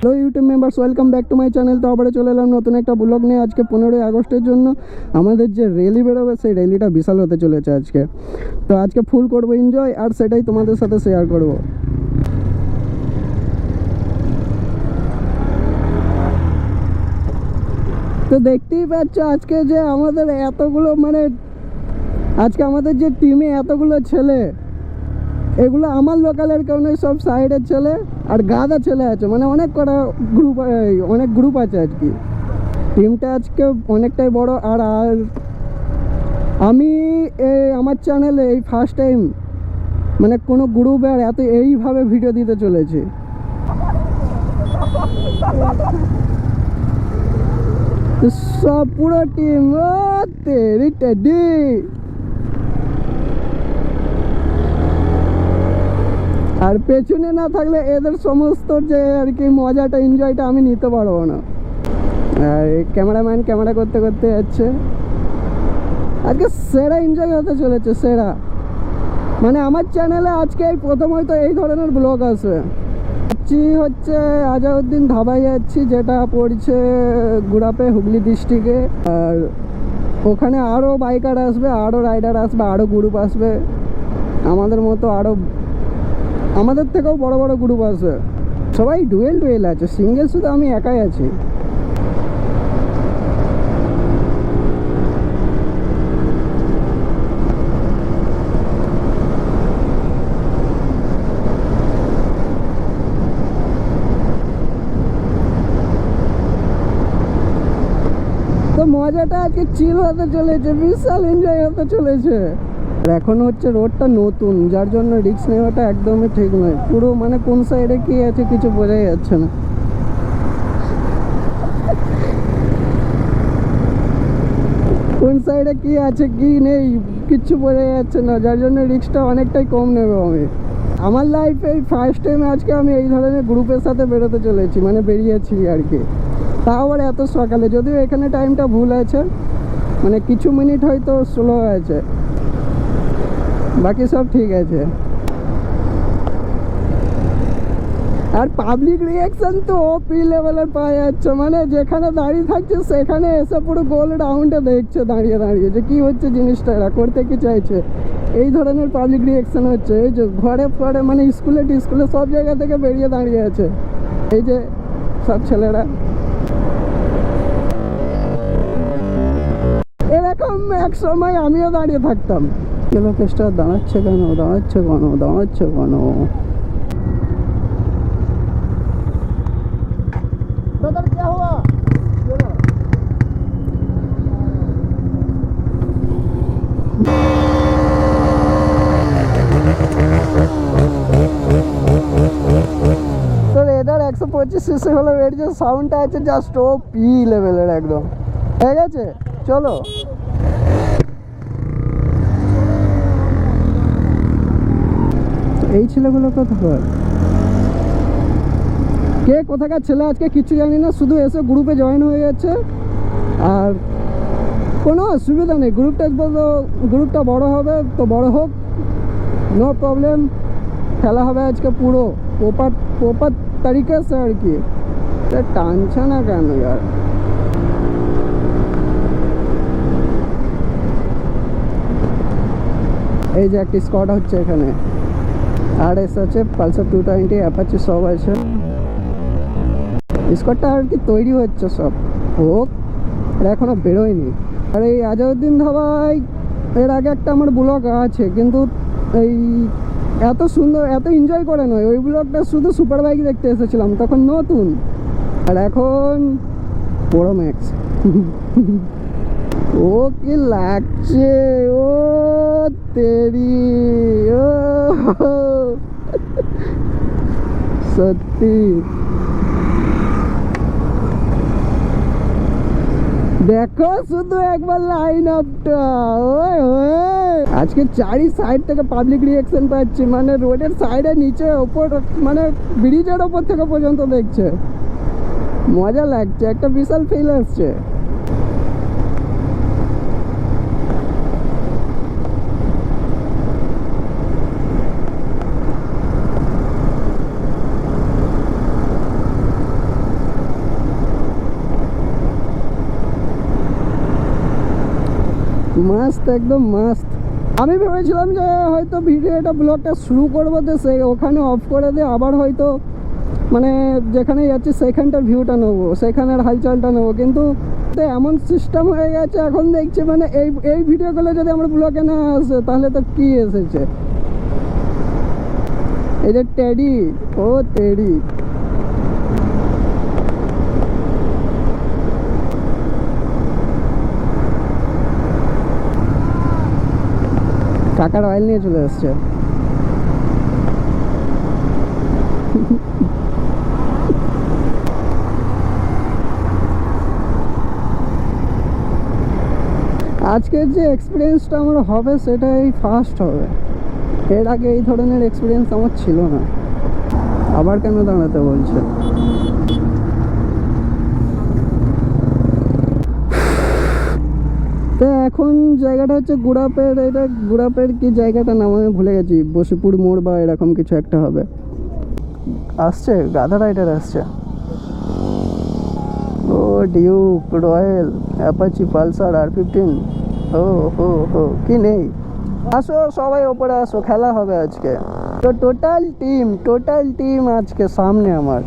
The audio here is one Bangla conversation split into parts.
Hello YouTube members, welcome back to my channel. তো আবার চলে এলাম নতুন একটা ব্লগ নিয়ে। আজকে 15ই আগস্টের জন্য আমাদের যে র্যালি বেরোবে, সেই র্যালিটা বিশাল হতে চলেছে আজকে। তো আজকে ফুল করবো এনজয়, আর সেটাই তোমাদের সাথে শেয়ার করব। তো দেখতেই পাচ্ছ আজকে যে আমাদের এতগুলো আজকে আমাদের যে টিমে এতগুলো ছেলে, এগুলো আমার লোকালের কেউ নয়, সব সাইডের ছেলে আর গাদা ছেলে আছে, অনেক কটা গ্রুপ আছে আর কি। টিমটা আজকে অনেকটাই বড়। আর আমি আমার চ্যানেলে এই ফার্স্ট টাইম কোনো গ্রুপে আর এইভাবে ভিডিও দিতে চলেছি। সব পুরো টিম টেডি। আর পেছনে না থাকলে এদের সমস্ত যে আর কি মজাটা, এনজয়টা আমি নিতে পারবো না। আর ক্যামেরাম্যান ক্যামেরা করতে করতে যাচ্ছে। আজকে সেরা এনজয় হতে চলেছে, সেরা। আমার চ্যানেলে আজকে এই প্রথম হয়তো এই ধরনের ব্লগ আসবে। হচ্ছে আজাউদ্দিন ধাবায় যাচ্ছি, যেটা পড়ছে গুড়াপে, হুগলি ডিস্ট্রিক্টে। আর ওখানে আরও বাইকার আসবে, আরও রাইডার আসবে, আরও গ্রুপ আসবে। আমাদের মতো আরও আমাদের থেকেও বড় বড় গ্রুপ আসবে। সবাই ডুয়েল আছে, সিঙ্গেল শুধু আমি একাই আছি। তো মজাটা আজকে চিল হতে চলেছে, বিশাল এনজয় হতে চলেছে। আর এখন হচ্ছে রোডটা নতুন, যার জন্য রিস্ক নেওয়াটা একদমই ঠিক নয়। পুরো কোন সাইডে কি আছে কিছু বোঝাই যাচ্ছে না। কোন সাইডে কি আছে কি নেই কিচ্ছু বোঝা যাচ্ছে না, যার জন্য রিস্কটা অনেকটাই কম নেবো আমি। আমার লাইফে এই ফার্স্ট টাইম আজকে আমি এই ধরনের গ্রুপের সাথে বেরোতে চলেছি, বেরিয়েছি আর কি। তাও আবার এত সকালে, যদিও এখানে টাইমটা ভুল আছে, কিছু মিনিট হয়তো স্লো আছে, বাকি সব ঠিক আছে। আর পাবলিক রিয়াকশন তো ওপি লেভেলের পাওয়া যাচ্ছে। যেখানে দাঁড়িয়ে থাকছে সেখানে এসে পুরো গোল রাউন্ডে দেখছে দাঁড়িয়ে দাঁড়িয়ে যে কী হচ্ছে জিনিসটা, এরা করতে কি চাইছে। এই ধরনের পাবলিক রিয়াকশন হচ্ছে। এই যে ঘরে স্কুলে সব জায়গা থেকে বেরিয়ে দাঁড়িয়ে আছে এই যে সব ছেলেরা। এরকম এক সময় আমিও দাঁড়িয়ে থাকতাম। লোকেশটা দাঁড়াচ্ছে কেন? তোর এটার 125 সিসি হলো, এর যে সাউন্ডটা আছে জাস্ট ও পি লেভেলের একদম। ঠিক আছে, চলো। এই ছেলেগুলো কোথাকার, কে কোথাকার ছেলে আজকে কিচ্ছু জানি না, শুধু এসে গ্রুপে জয়েন হয়ে যাচ্ছে। আর কোনো অসুবিধা নেই, গ্রুপটা বড় হবে তো বড় হোক, নো প্রবলেম। খেলা হবে আজকে পুরো প্রপার তরিকে সে আর কি। টানছে না কেন यार? এই যে একটা স্কোয়াড হচ্ছে এখানে, আর এসে আছে পালসার 220, অ্যাপাচি সব আছে। স্কোয়াডটা আর কি তৈরি হচ্ছে, সব হোক, আর এখনো বেরোয়নি। আর এই আজাউদ্দিন ধাবায় এর আগে একটা আমার ব্লগ আছে, কিন্তু এই এত সুন্দর এত এনজয় করে নয়। ওই ব্লগটা শুধু সুপার বাইক দেখতে এসেছিলাম, তখন নতুন। আর এখন বড় ম্যাক্স। ও কি লাগছে, ও তেরি, ও সত্যি দেখো শুধু একবার লাইন আপটা, আজকে চারি সাইড থেকে পাবলিক রিঅ্যাকশন পাচ্ছি, মানে রোডের সাইডে নিচে ওপর, মানে ব্রিজের ওপর থেকে পর্যন্ত দেখছে, মজা লাগছে, একটা বিশাল ফিল আসছে। মাস্ত, একদম মাস্ত। আমি ভেবেছিলাম যে হয়তো ভিডিওটা ব্লগটা শুরু করবো তো সে ওখানে অফ করে দিয়ে আবার হয়তো মানে যেখানে যাচ্ছি সেখানটার ভিউটা নেবো, সেখানের হালচালটা নেবো, কিন্তু এমন সিস্টেম হয়ে গেছে এখন দেখছি মানে এই ভিডিওগুলো যদি আমার ব্লগে না আসে তাহলে তো কি এসেছে। এই যে টেডি, ও টেডি, কাকার অয়েল নিয়ে চলে আসছে। আজকের যে এক্সপিরিয়েন্সটা আমার হবে সেটাই ফার্স্ট হবে, এর আগে এই ধরনের এক্সপিরিয়েন্স আমার ছিল না। আবার কেন দাঁড়াতে বলছে? তো এখন জায়গাটা হচ্ছে গুড়াপের, এটা গুড়াপের কি জায়গাটা নাম আমি ভুলে গেছি, বসিপুর মোড় বা এরকম কিছু একটা হবে। আসছে গাধা রাইডার আসছে, ও Duke, Royal, Apache, Pulsar, R15, ও হো হো কি নেই। আসো সবাই ওপরে আসো, খেলা হবে আজকে। তো টোটাল টিম আজকে সামনে আমার।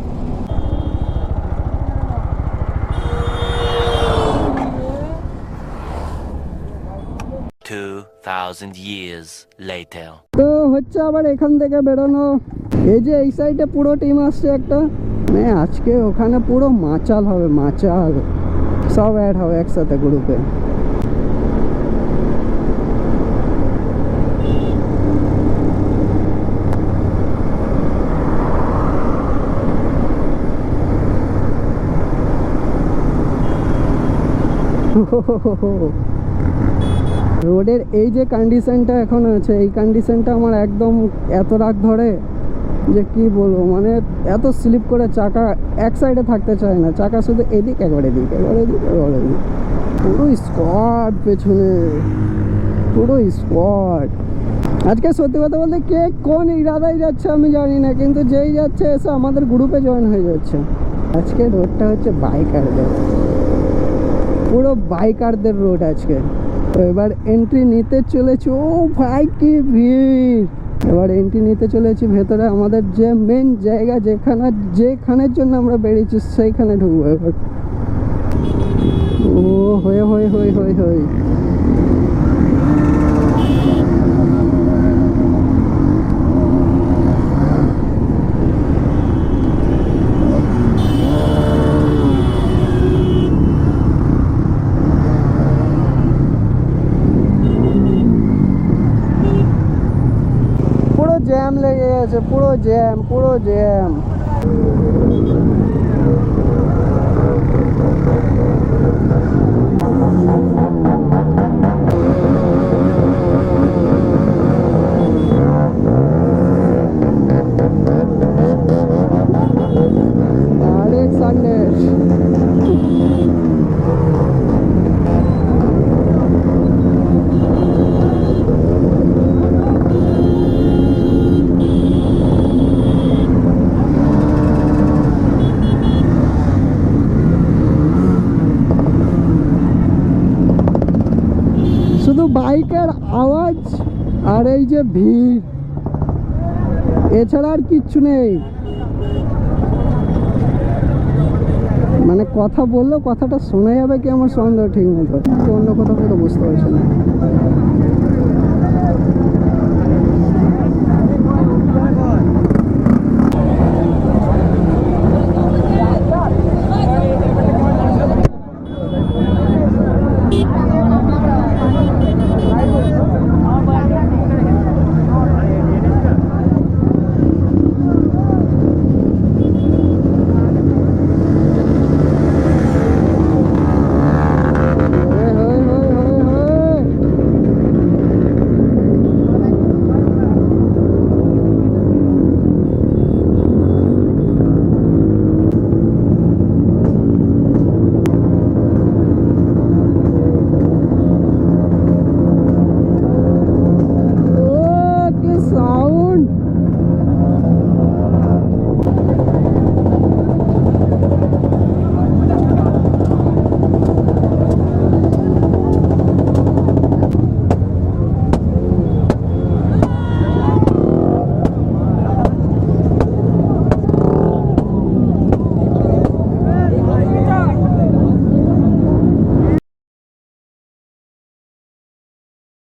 2000 years later. তো হচ্ছে আবার এখান থেকে বেরোনো, এই যে এই সাইডে পুরো টিম আসছে একটা, মানে আজকে ওখানে পুরো মাচাল হবে, মাচাল, সব অ্যাড হবে একসাথে গ্রুপে। রোডের এই যে কন্ডিশনটা এখন আছে, এই কন্ডিশনটা আমার একদম এত রাগ ধরে যে কি বলবো, মানে এত স্লিপ করে চাকা এক সাইডে থাকতে চায় না, চাকা শুধু এদিক একবার এদিক, একবার এদিক, একবার এদিক, পুরো স্কোয়াড পেছনে, পুরো স্কোয়াড। আজকে সত্যি কথা বলতে কে কোন ইরাদায় যাচ্ছে আমি জানি না, কিন্তু যেই যাচ্ছে এসে আমাদের গ্রুপে জয়েন হয়ে যাচ্ছে। আজকে রোডটা হচ্ছে বাইকারদের, পুরো বাইকারদের রোড আজকে। তো এবার এন্ট্রি নিতে চলেছি, ও ভাই কি ভিড়। এবার এন্ট্রি নিতে চলেছি ভেতরে, আমাদের যে মেন জায়গা যেখানের জন্য আমরা বেরিয়েছি সেইখানে ঢুকবো এবার। ও হয়ে হয়ে হয়ে হয়ে হয়ে জ্যাম লেগে গেছে, পুরো জ্যাম, পুরো জ্যাম। আরেক সানডে শুধু বাইকের আওয়াজ আর এই যে ভিড়, এছাড়া আর কিচ্ছু নেই। মানে কথা বললেও কথাটা শোনা যাবে কি আমার সন্দেহ ঠিক মতো, অন্য কথা বলে বুঝতে পারছি না।